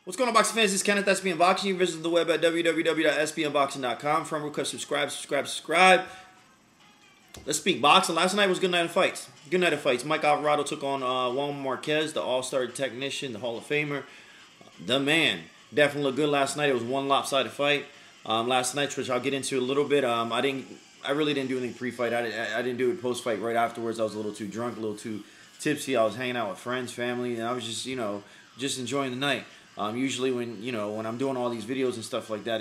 What's going on, boxing fans? This is Kenneth, SBM Boxing. You visit the web at www.sbmboxing.com. From request, subscribe. Let's speak boxing. Last night was a good night of fights. Good night of fights. Mike Alvarado took on Juan Marquez, the all-star technician, the Hall of Famer. The man. Definitely looked good last night. It was one lopsided fight. Last night, which I'll get into a little bit. I really didn't do anything pre-fight. I didn't do it post-fight. Right afterwards, I was a little too drunk, a little too tipsy. I was hanging out with friends, family, and I was just, just enjoying the night. Usually when I'm doing all these videos and stuff like that,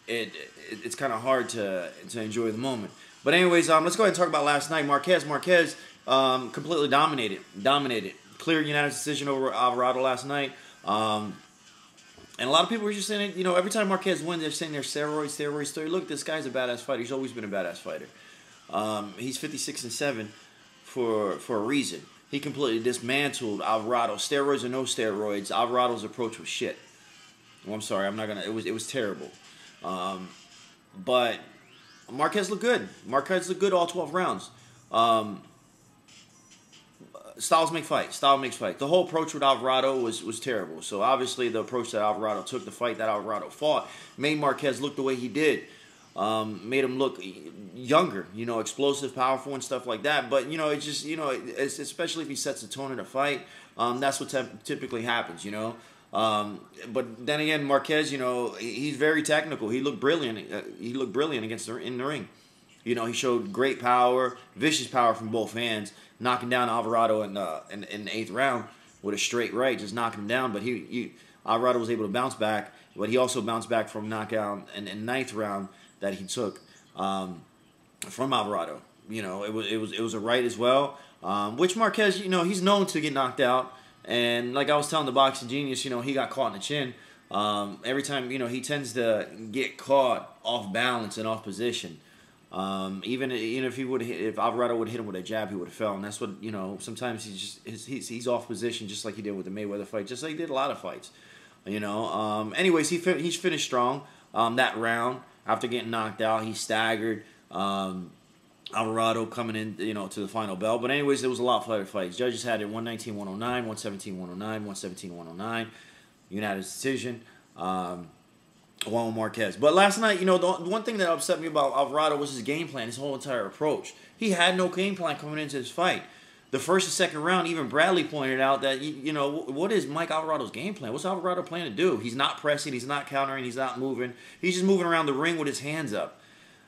it's kind of hard to enjoy the moment. But anyways, let's go ahead and talk about last night. Marquez completely dominated. Clear unanimous decision over Avarado last night. And a lot of people were just saying, every time Marquez wins, they're saying they're steroids. Look, this guy's a badass fighter. He's always been a badass fighter. He's 56-7 for a reason. He completely dismantled Avarado. Steroids or no steroids, Alvarado's approach was shit. Well, I'm sorry, I'm not gonna. It was terrible. But Marquez looked good. Marquez looked good all 12 rounds. Styles make fight. Style makes fight. The whole approach with Avarado was terrible. So obviously the approach that Avarado took, the fight that Avarado fought, made Marquez look the way he did. Made him look younger, explosive, powerful, and stuff like that. But it's just, it's, especially if he sets the tone in a fight, that's what typically happens, But then again, Marquez, he's very technical. He looked brilliant. In the ring. He showed great power, vicious power from both hands, knocking down Alvarado in the 8th round with a straight right, just knocking him down. But Alvarado was able to bounce back, but he also bounced back from knockout in the 9th round that he took from Alvarado. It was a right as well, which Marquez, he's known to get knocked out. And like I was telling the Boxing Genius, he got caught in the chin. Every time, he tends to get caught off balance and off position. Even if Alvarado would hit him with a jab, he would have fell. And that's what, sometimes he's off position, just like he did with the Mayweather fight, just like he did a lot of fights. Anyways, he's finished strong that round. After getting knocked out, he staggered. Avarado coming in, to the final bell. But anyways, it was a lot of fights. Judges had it 119-109, 117-109, 117-109. Unanimous decision. Juan Marquez. But last night, the one thing that upset me about Avarado was his game plan, his whole entire approach. He had no game plan coming into this fight. The first and second round, even Bradley pointed out that, what is Mike Alvarado's game plan? What's Alvarado planning to do? He's not pressing, he's not countering, he's not moving. He's just moving around the ring with his hands up.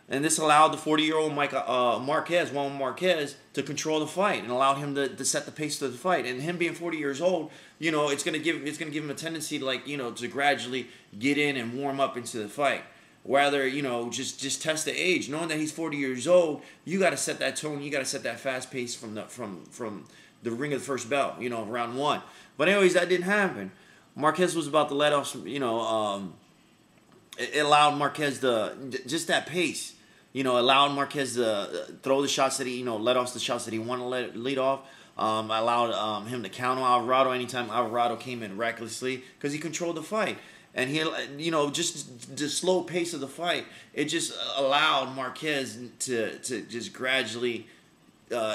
And this allowed the 40-year-old Juan Marquez, to control the fight and allowed him to set the pace of the fight. And him being 40 years old, it's gonna give him a tendency to to gradually get in and warm up into the fight. Rather, just test the age. Knowing that he's 40 years old, you got to set that tone. You got to set that fast pace from the ring of the first bell, round one. But anyways, that didn't happen. Marquez was about to let off some, it allowed Marquez just that pace. Allowed Marquez to throw the shots that he, let off the shots that he wanted to lead off. Allowed him to counter Alvarado anytime Alvarado came in recklessly, because he controlled the fight. And he, just the slow pace of the fight, it just allowed Marquez to just gradually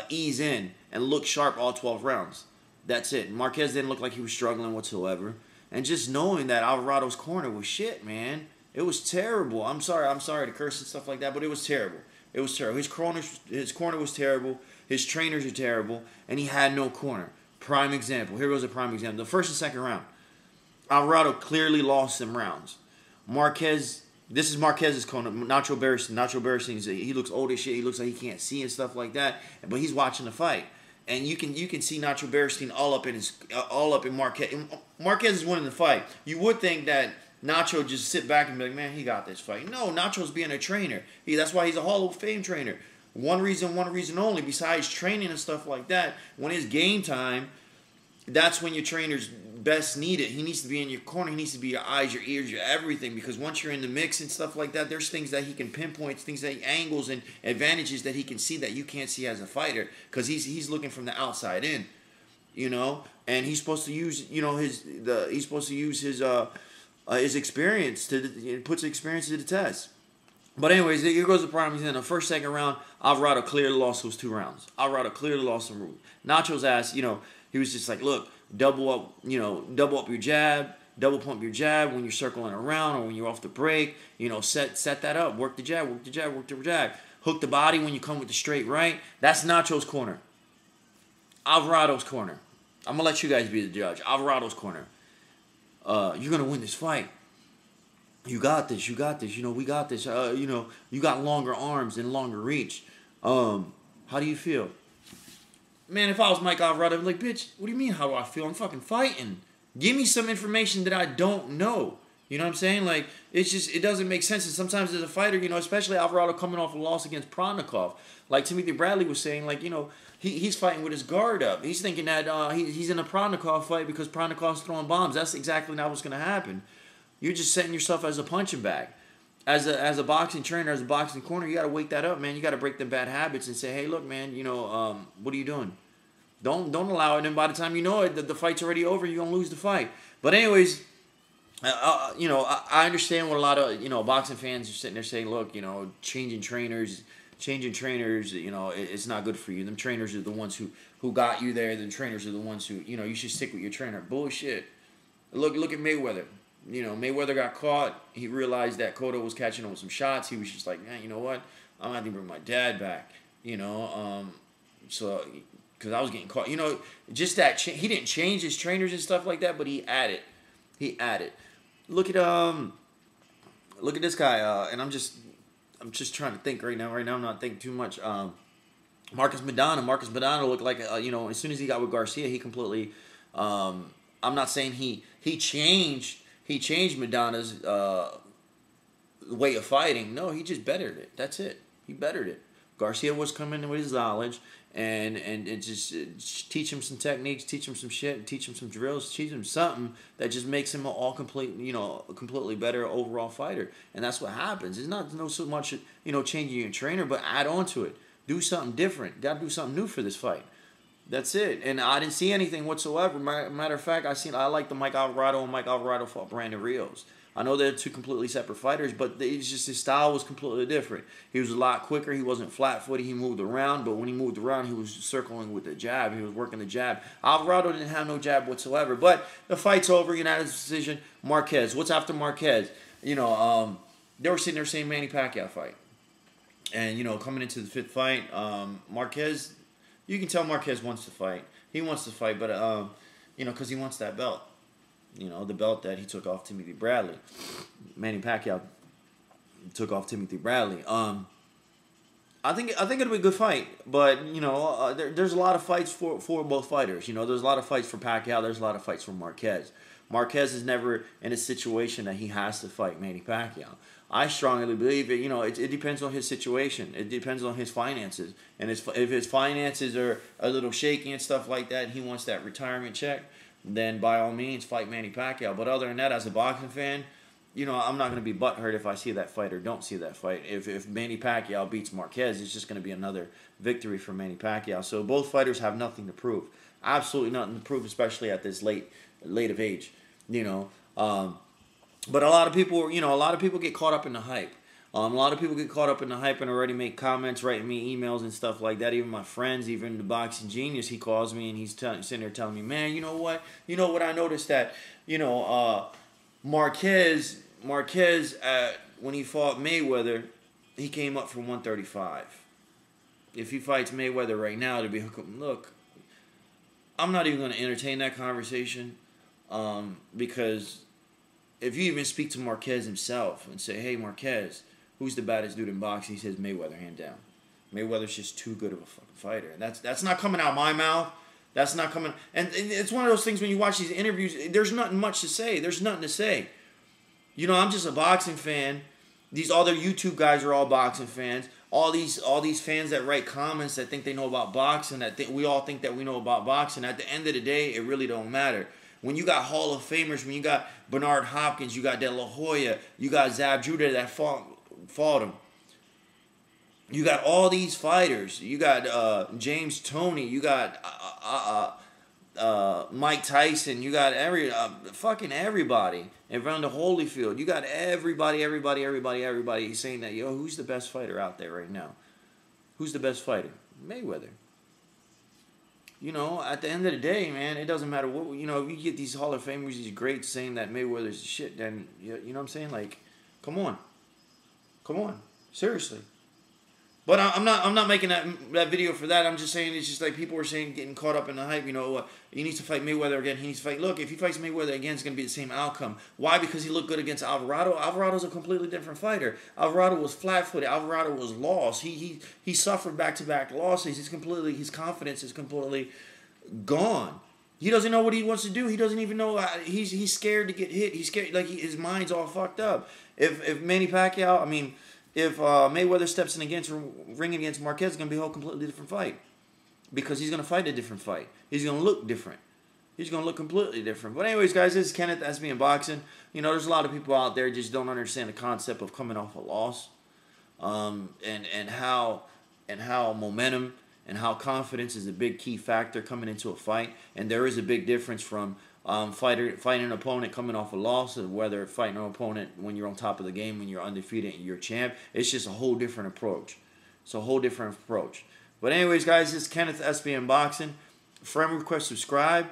ease in and look sharp all 12 rounds. That's it. Marquez didn't look like he was struggling whatsoever. And just knowing that Alvarado's corner was shit, man. It was terrible. I'm sorry to curse and stuff like that, but it was terrible. It was terrible. His corner was terrible. His trainers are terrible. And he had no corner. Prime example. Here goes a prime example. The first and second round. Avarado clearly lost some rounds. Marquez, this is Marquez's corner. Nacho Barricine, he looks old as shit. He looks like he can't see and stuff like that. But he's watching the fight, and you can see Nacho Barricine all up in Marquez. Marquez is winning the fight. You would think that Nacho just sit back and be like, man, he got this fight. No, Nacho's being a trainer. That's why he's a Hall of Fame trainer. One reason only. Besides training and stuff like that, when it's game time, that's when your trainer's best needed. He needs to be in your corner. He needs to be your eyes, your ears, your everything. Because once you're in the mix and stuff like that, there's things that he can pinpoint, angles and advantages that he can see that you can't see as a fighter. Because he's looking from the outside in, and he's supposed to use his experience to puts the experience to the test. But anyways, here goes the problem. He's in the first, second round. Alvarado clearly lost those 2 rounds. Alvarado clearly lost some room. Nacho's ass, he was just like, look, double up your jab, double pump your jab when you're circling around or when you're off the break. Set that up. Work the jab, work the jab, work the jab. Hook the body when you come with the straight right. That's Nacho's corner. Alvarado's corner. I'm gonna let you guys be the judge. Alvarado's corner. You're gonna win this fight. You got this. You got this. We got this. You got longer arms and longer reach. How do you feel? Man, if I was Mike Alvarado, I'd be like, bitch, what do you mean, how do I feel? I'm fucking fighting. Give me some information that I don't know. You know what I'm saying? Like, it doesn't make sense. And sometimes as a fighter, especially Alvarado coming off a loss against Provodnikov, like Timothy Bradley was saying, like, he's fighting with his guard up. He's thinking that he's in a Provodnikov fight because Provodnikov's throwing bombs. That's exactly not what's going to happen. You're just setting yourself as a punching bag. As a boxing trainer, as a boxing corner, you got to wake that up, man. You got to break them bad habits and say, hey, look, man, what are you doing? Don't allow it. And by the time you know it, the fight's already over. You're going to lose the fight. But anyways, I understand what a lot of, boxing fans are sitting there saying, look, changing trainers, it's not good for you. Them trainers are the ones who got you there. The trainers are the ones who, you should stick with your trainer. Bullshit. Look at Mayweather. Mayweather got caught. He realized that Cotto was catching him with some shots. He was just like, man, you know what? I'm going to have to bring my dad back. So, because I was getting caught. Just that he didn't change his trainers and stuff like that, but he added. Look at this guy. And I'm just trying to think right now. Right now, I'm not thinking too much. Marcus Maidana looked like, as soon as he got with Garcia, he completely. I'm not saying he changed. He changed Maidana's way of fighting. No, he just bettered it. That's it. He bettered it. Garcia was coming in with his knowledge and just teach him some techniques, teach him some shit, teach him some drills, teach him something that just makes him a completely better overall fighter. And that's what happens. It's not so much changing your trainer, but add on to it. Do something different. Got to do something new for this fight. That's it. And I didn't see anything whatsoever. Matter of fact, I like the Mike Alvarado and Mike Alvarado fought Brandon Rios. I know they're 2 completely separate fighters, but it's just his style was completely different. He was a lot quicker. He wasn't flat-footed. He moved around, but when he moved around, he was circling with the jab. He was working the jab. Alvarado didn't have no jab whatsoever. But the fight's over. Unanimous decision. Marquez. What's after Marquez? They were sitting there saying Manny Pacquiao fight. And, coming into the 5th fight, Marquez... You can tell Marquez wants to fight. He wants to fight, but, because he wants that belt. The belt that he took off Timothy Bradley. Manny Pacquiao took off Timothy Bradley. I think it'll be a good fight, but, there's a lot of fights for both fighters. There's a lot of fights for Pacquiao. There's a lot of fights for Marquez. Marquez is never in a situation that he has to fight Manny Pacquiao. I strongly believe it. It depends on his situation. It depends on his finances. And if his finances are a little shaky and stuff like that, and he wants that retirement check, then by all means fight Manny Pacquiao. But other than that, as a boxing fan, I'm not going to be butthurt if I see that fight or don't see that fight. If Manny Pacquiao beats Marquez, it's just going to be another victory for Manny Pacquiao. So both fighters have nothing to prove. Absolutely nothing to prove, especially at this late of age. But a lot of people get caught up in the hype. A lot of people get caught up in the hype and already make comments, writing me emails and stuff like that. Even my friends, even the Boxing Genius, he calls me and he's sitting there telling me, man, you know what I noticed that, Marquez, when he fought Mayweather, he came up from 135. If he fights Mayweather right now, it'll be, look, I'm not even going to entertain that conversation because if you even speak to Marquez himself and say, hey, Marquez, who's the baddest dude in boxing? He says Mayweather, hand down. Mayweather's just too good of a fucking fighter. And that's not coming out of my mouth. That's not coming. And it's one of those things when you watch these interviews, there's nothing much to say. There's nothing to say. I'm just a boxing fan. These other YouTube guys are all boxing fans. All these fans that write comments that think they know about boxing, we all think that we know about boxing. At the end of the day, it really don't matter. When you got Hall of Famers, when you got Bernard Hopkins, you got De La Hoya, you got Zab Judah that fought him. You got all these fighters. You got James Toney. You got Mike Tyson. You got fucking everybody. Around the Holyfield. You got everybody. He's saying that, yo, who's the best fighter out there right now? Who's the best fighter? Mayweather. You know, at the end of the day, man, it doesn't matter what, you know, if you get these Hall of Famers, these greats saying that Mayweather's shit, then, you know what I'm saying? Like, come on. Come on. Seriously. But I'm not making that video for that. I'm just saying it's just like people were saying, getting caught up in the hype. You know, he needs to fight Mayweather again. He needs to fight. Look, if he fights Mayweather again, it's going to be the same outcome. Why? Because he looked good against Avarado. Alvarado's a completely different fighter. Alvarado was flat-footed. Alvarado was lost. He suffered back-to-back losses. His confidence is completely gone. He doesn't know what he wants to do. He doesn't even know. He's scared to get hit. He's scared. Like his mind's all fucked up. If Manny Pacquiao, I mean. If Mayweather steps in ring against Marquez, it's going to be a whole completely different fight. Because he's going to fight a different fight. He's going to look different. He's going to look completely different. But anyways, guys, this is Kenneth, SBM Boxing. You know, there's a lot of people out there just don't understand the concept of coming off a loss. And how momentum and how confidence is a big key factor coming into a fight. And there is a big difference from fighting an opponent coming off a loss, or whether fighting an opponent when you're on top of the game, when you're undefeated and you're champ. It's just a whole different approach. It's a whole different approach. But anyways, guys, this is Kenneth, SBM Boxing. Friend request, subscribe.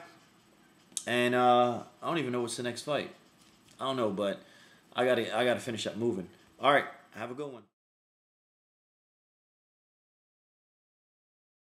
And I don't even know what's the next fight. I don't know, but I gotta finish up moving. All right, have a good one.